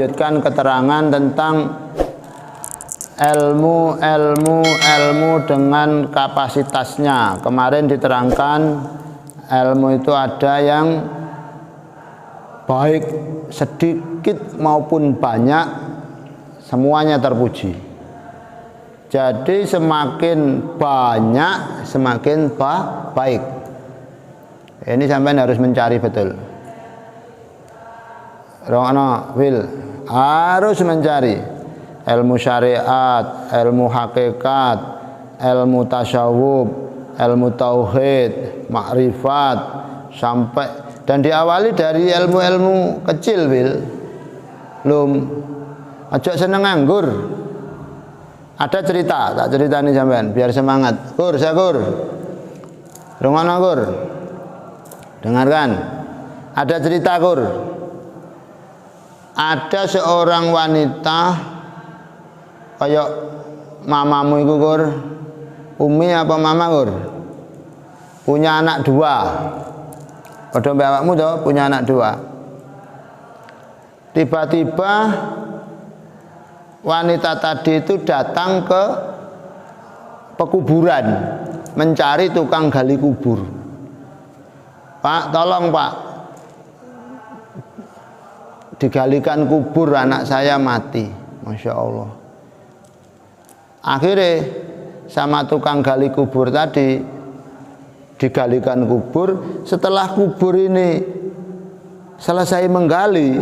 melanjutkan keterangan tentang ilmu dengan kapasitasnya. Kemarin diterangkan ilmu itu ada yang baik sedikit maupun banyak, semuanya terpuji. Jadi semakin banyak semakin baik. Ini sampean harus mencari betul. Rono Will harus mencari ilmu syariat, ilmu hakikat, ilmu tasyawuf, ilmu tauhid, makrifat, sampai dan diawali dari ilmu-ilmu kecil. Will lum aja seneng nganggur. Ada cerita, tak cerita nih sampean biar semangat. Gur, sakur. Rungono Gur. Dengarkan. Ada cerita Gur. Ada seorang wanita kayak mamamu itu Gur. Umi apa mama Gur? Punya anak 2. Padha mbakmu toh punya anak 2. Tiba-tiba wanita tadi itu datang ke pekuburan mencari tukang gali kubur. Pak, tolong Pak, digalikan kubur, anak saya mati. Masya Allah. Akhirnya sama tukang gali kubur tadi digalikan kubur. Setelah kubur ini selesai menggali,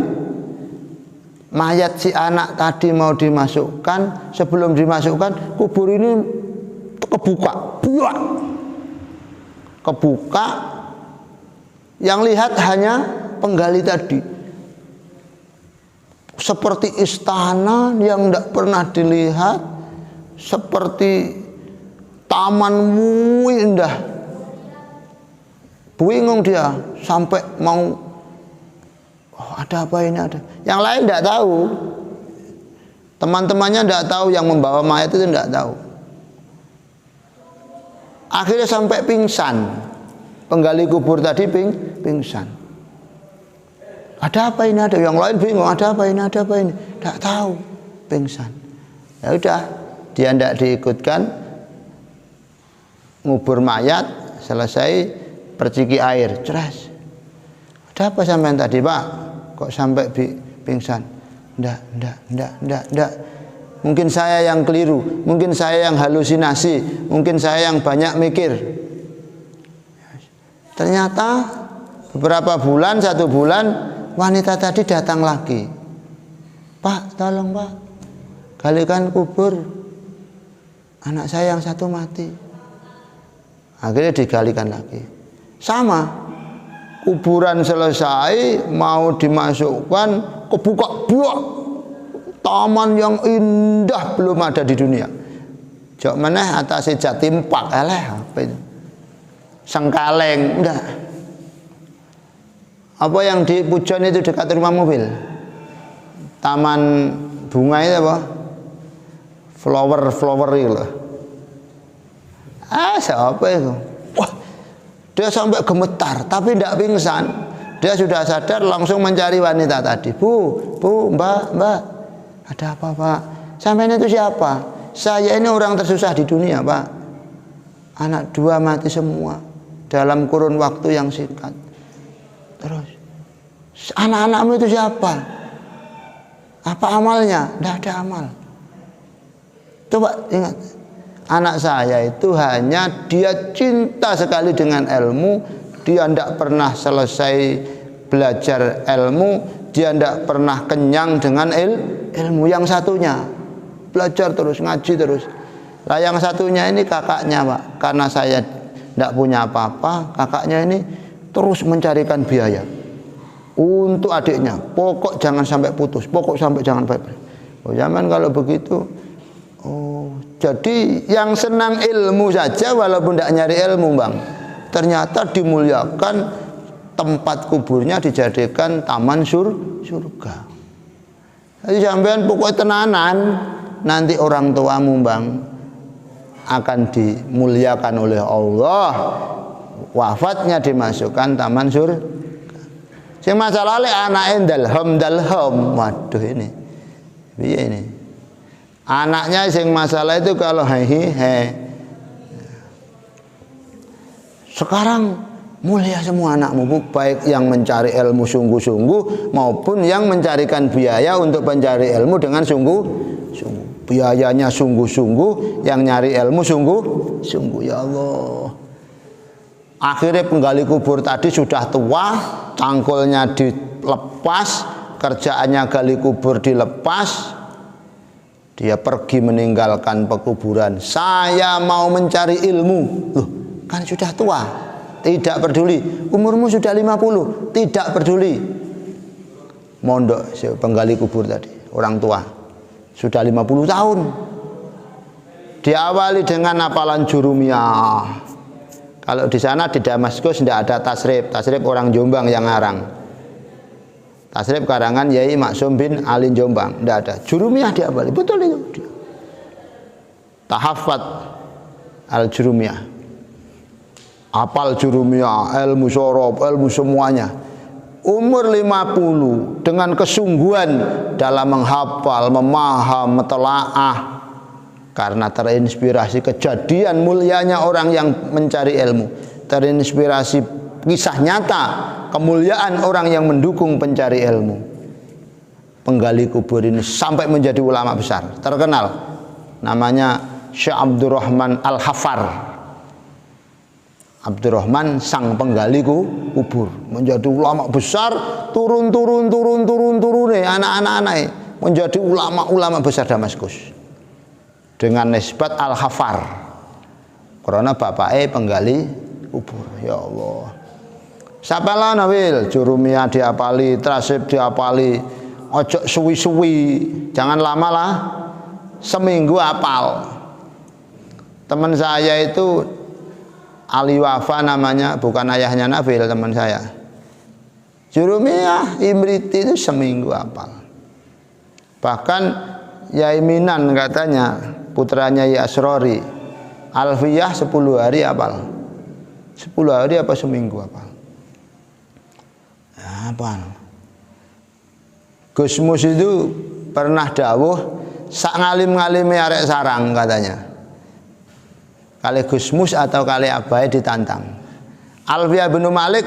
mayat si anak tadi mau dimasukkan. Sebelum dimasukkan, kubur ini kebuka, buak, kebuka. Yang lihat hanya penggali tadi, seperti istana yang tidak pernah dilihat, seperti taman indah. Bingung dia sampai mau, oh, ada apa ini ada. Yang lain tidak tahu, teman-temannya tidak tahu, yang membawa mayat itu tidak tahu. Akhirnya sampai pingsan. Penggali kubur tadi pingsan. Ada apa ini ada. Yang lain bingung, ada apa ini, ada apa ini. Tidak tahu, pingsan. Ya udah, dia tidak diikutkan ngubur mayat. Selesai perciki air, ceras. Ada apa sampean tadi Pak? Kok sampai pingsan? Enggak. Mungkin saya yang keliru, mungkin saya yang halusinasi, mungkin saya yang banyak mikir. Ternyata beberapa bulan, 1 bulan, wanita tadi datang lagi. Pak, tolong Pak, galikan kubur, anak saya yang 1 mati. Akhirnya digalikan lagi. Sama, kuburan selesai, mau dimasukkan, kebuka buak, taman yang indah belum ada di dunia. Jok meneh atasnya Jatim Park, apa itu? Sengkaleng, enggak. Apa yang di Pujon itu dekat rumah mobil? Taman bunga itu apa? Flower itu loh. Siapa itu? Wah, dia sampai gemetar, tapi tidak pingsan. Dia sudah sadar, langsung mencari wanita tadi. Bu, mbak, ada apa Pak? Sampai itu siapa? Saya ini orang tersusah di dunia Pak. Anak 2 mati semua dalam kurun waktu yang singkat. Terus, anak-anakmu itu siapa? Apa amalnya? Tidak ada amal. Coba ingat, anak saya itu hanya dia cinta sekali dengan ilmu. Dia tidak pernah selesai belajar ilmu. Dia tidak pernah kenyang dengan ilmu. Yang satunya belajar terus, ngaji terus. Lah yang satunya ini kakaknya Pak. Karena saya tidak punya apa-apa, kakaknya ini terus mencarikan biaya untuk adiknya. Pokok jangan sampai putus, pokok sampai jangan sampai. Oh zaman kalau begitu. Oh, jadi yang senang ilmu saja walaupun tidak nyari ilmu Bang, ternyata dimuliakan, tempat kuburnya dijadikan taman surga. Jadi sampean pokoknya tenanan, nanti orang tuamu Bang akan dimuliakan oleh Allah, wafatnya dimasukkan taman surga. Sing masalah lek anake dalham. Waduh ini. Piye ini? Anaknya sing masalah itu kalau he. Sekarang mulia semua anakmu, baik yang mencari ilmu sungguh-sungguh maupun yang mencarikan biaya untuk mencari ilmu dengan sungguh-sungguh. Biayanya sungguh-sungguh, yang nyari ilmu sungguh-sungguh. Ya Allah. Akhirnya penggali kubur tadi sudah tua, cangkulnya dilepas, kerjaannya gali kubur dilepas. Dia pergi meninggalkan pekuburan. Saya mau mencari ilmu. Loh, kan sudah tua. Tidak peduli. Umurmu sudah 50, tidak peduli. Mondok penggali kubur tadi, orang tua. Sudah 50 tahun. Diawali dengan hafalan jurumiyah. Kalau di sana di Damaskus tidak ada tasrif. Tasrif orang Jombang yang ngarang. Tasrif karangan Yai Maksum bin Ali Jombang. Tidak ada. Jurumiyah diawali. Betul itu. Tahafat al-jurumiyah. Apal jurumiyah, ilmu sorob, ilmu semuanya. Umur 50 dengan kesungguhan dalam menghafal, memaham, metelaah. Karena terinspirasi kejadian mulianya orang yang mencari ilmu, terinspirasi kisah nyata kemuliaan orang yang mendukung pencari ilmu. Penggali kubur ini sampai menjadi ulama besar terkenal, namanya Syekh Abdurrahman Al-Hafar. Abdurrahman sang penggali kubur, menjadi ulama besar, turun anak-anak menjadi ulama besar Damaskus. Dengan nisbat Al-Hafar, karena bapaknya penggali kubur. Ya Allah. Sapalah nawil, jurumiyah diapali, trasib diapali, ojo suwi-suwi, jangan lama lah, seminggu apal. Teman saya itu Ali Wafa namanya, bukan ayahnya Nabil, teman saya. Jurumiyah Imriti itu seminggu apal. Bahkan Yai Minan katanya, putranya Yai Asrori, Alfiyah 10 hari apal. 10 hari apa seminggu apal. Apal. Gusmus itu pernah dawuh sak ngalim-ngalime arek sarang katanya. Kali Gusmus atau kali Abai ditantang. Alfiyah bin Malik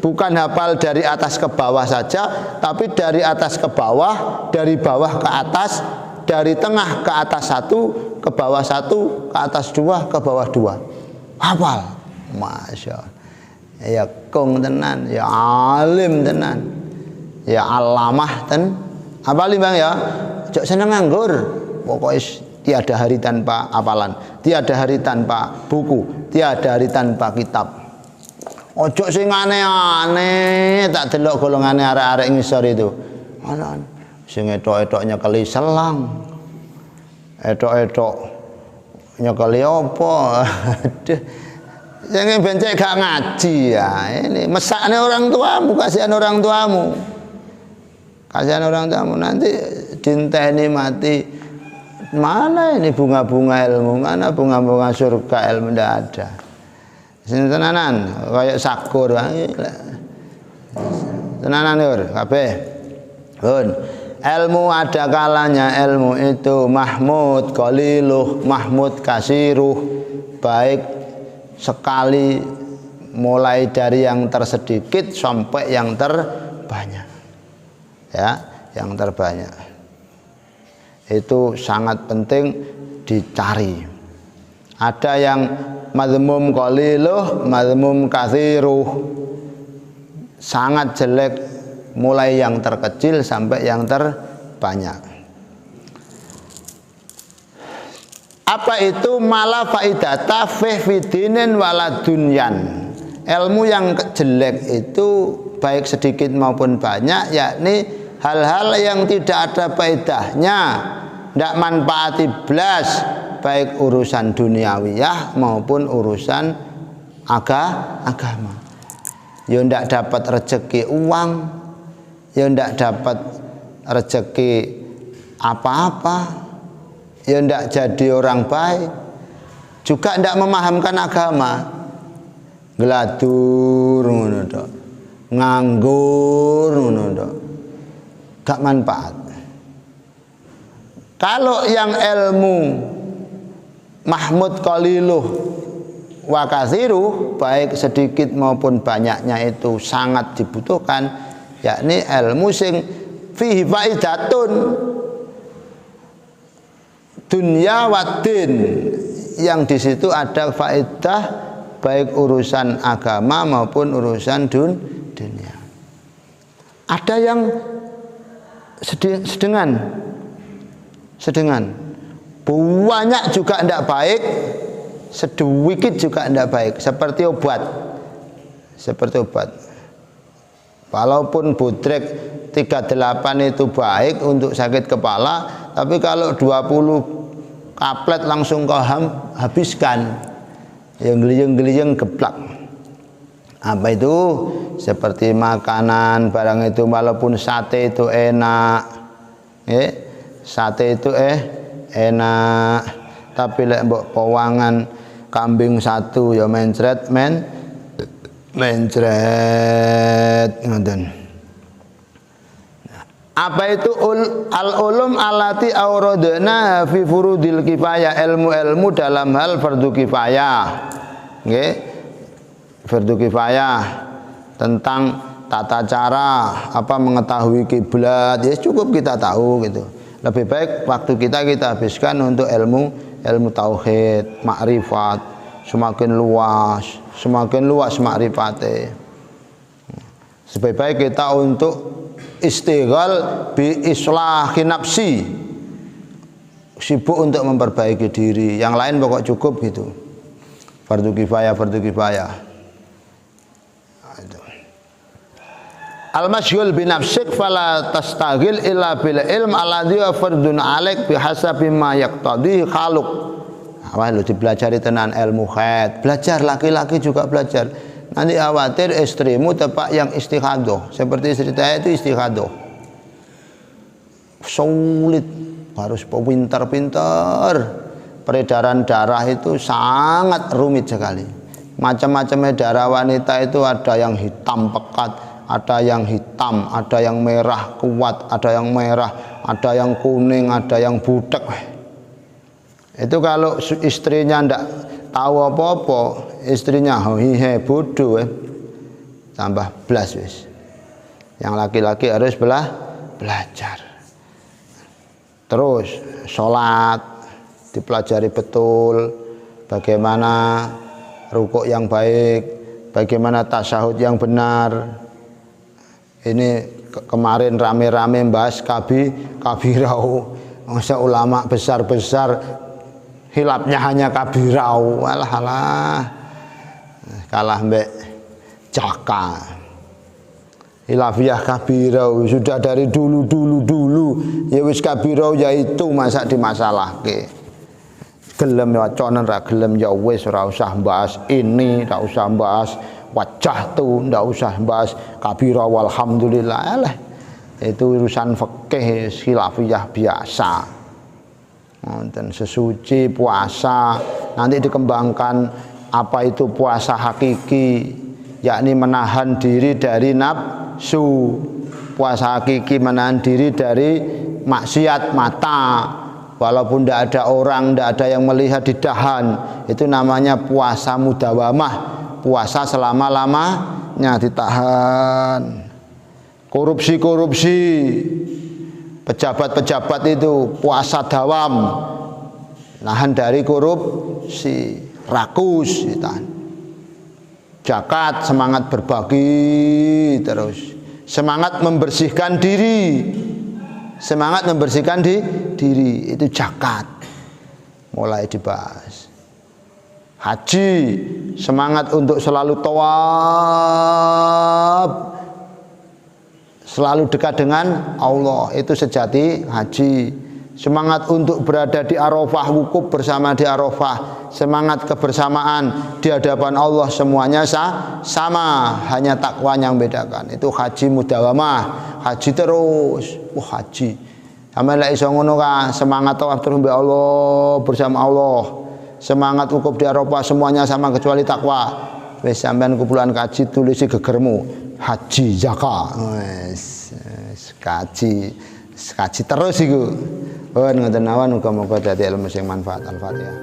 bukan hafal dari atas ke bawah saja, tapi dari atas ke bawah, dari bawah ke atas, dari tengah ke atas 1, ke bawah 1, ke atas 2, ke bawah 2. Hafal. Masya Allah. Ya kong tenan, ya alim tenan, ya alamah ten. Hafal Bang ya. Jok seneng nganggur. Pokoknya tiada hari tanpa hafalan, tiada hari tanpa buku, tiada hari tanpa kitab. Ojo sing aneh-aneh, tak delok golongane arek-arek ngisor itu. Ana sing etok-etoknya kali selang. Etok-etok nyekeli apa? Aduh. Sing bencek gak ngaji ya. Ini mesakne orang tuamu, kasihan orang tuamu. Kasihan orang tuamu nanti dinteni mati. Mana ini bunga-bunga ilmu, mana bunga-bunga surga ilmu, tidak ada. Sini tenanan, kayak sakur, tenanan yor, kabeh. Ilmu ada kalanya, ilmu itu mahmud qaliluh, mahmud kasiruh, baik sekali, mulai dari yang tersedikit sampai yang terbanyak, ya, yang terbanyak. Itu sangat penting dicari. Ada yang madhmum qaliluh, madhmum katsiruh, sangat jelek, mulai yang terkecil sampai yang terbanyak. Apa itu mala faidata fi fidinin waladunyan? Ilmu yang jelek itu baik sedikit maupun banyak, yakni hal-hal yang tidak ada faedahnya, tidak manfaati blas, baik urusan duniawiyah maupun urusan agama. Ya tidak dapat rezeki uang, ya tidak dapat rezeki apa-apa, ya tidak jadi orang baik, juga tidak memahamkan agama, geladur ngono tok. nganggur ngono tok. Gak manfaat. Kalau yang ilmu mahmud qaliluh wa katsiruh, baik sedikit maupun banyaknya itu sangat dibutuhkan, yakni ilmu sing fihi faidatun dunya waddin, yang di situ ada faedah baik urusan agama maupun urusan dunia. Ada yang sedengan, banyak juga tidak baik, sedikit juga tidak baik, seperti obat. Walaupun bodrek 38 itu baik untuk sakit kepala, tapi kalau 20 kaplet langsung kau habiskan, yang geliyeng-geliyeng geplak. Apa itu? Seperti makanan, barang itu walaupun sate itu enak, sate itu enak, tapi lek mbok powangan kambing satu ya mencret ngoten. Apa itu al-ulum alati auradna fi furudil kifayah, ilmu-ilmu dalam hal fardu kifayah. Nggih. Fardu kifayah tentang tata cara apa mengetahui kiblat, ya cukup kita tahu gitu. Lebih baik waktu kita habiskan untuk ilmu tauhid, makrifat, semakin luas makrifatnya. Lebih baik kita untuk istighal bi islahi nafsi, sibuk untuk memperbaiki diri, yang lain pokok cukup gitu. Fardu kifayah. Al-masyghul bi nafsik fala tastaghil illa bil ilm alladhi wa fardun 'alaik bihasabi ma yaqtadi khaluq. Awal lu dipelajari tenan ilmu khaid, belajar laki-laki juga belajar. Nanti khawatir istrimu tepak yang istighadah, seperti istri saya itu istighadah. Sulit, harus pintar-pintar. Peredaran darah itu sangat rumit sekali. Macam-macamnya darah wanita itu ada yang hitam pekat, ada yang hitam, ada yang merah kuat, ada yang merah, ada yang kuning, ada yang butek. Itu kalau istrinya ndak tahu apa-apa, istrinya hihe bodoh, tambah blas wis. Yang laki-laki harus belajar. Terus sholat dipelajari betul, bagaimana rukuk yang baik, bagaimana tasyahud yang benar. Ini kemarin rame-rame bahas kabirau, masa ulama besar-besar hilapnya hanya kabirau, alah kalah mbek Jaka. Hilafiyah kabirau sudah dari dulu ya wis kabirau yaitu masa dimasalahke. Gelem ya waconen ra gelem ya wis ora usah bahas ini, ora usah bahas wajah tuh, ndak usah bahas kabira walhamdulillah. Itu urusan fikih khilafiyah biasa. Dan sesuci puasa nanti dikembangkan apa itu puasa hakiki, yakni menahan diri dari nafsu. Puasa hakiki menahan diri dari maksiat mata, walaupun tidak ada orang, tidak ada yang melihat ditahan. Itu namanya puasa mudawamah, puasa selama-lamanya ditahan. Korupsi pejabat-pejabat itu puasa dawam, nahan dari korupsi. Rakus ditahan. Zakat semangat berbagi terus, semangat membersihkan diri, diri itu zakat mulai dibahas. Haji semangat untuk selalu tawaf, selalu dekat dengan Allah, itu sejati haji. Semangat untuk berada di Arafah, wukuf bersama di Arafah, semangat kebersamaan di hadapan Allah, semuanya sama, hanya takwa yang bedakan. Itu haji mudawamah, haji terus, haji. Sampai lek iso ngono kan, semangat tawaf terus mbek Allah, bersama Allah. Semangat wukuf di Arafah, semuanya sama kecuali takwa. Wis sampean kumpulan kaji tulisi gegermu. haji zakat. Kaji terus iku. Ngoten mawon, muga-muga dadi ilmu sing manfaat. Al-Fatihah.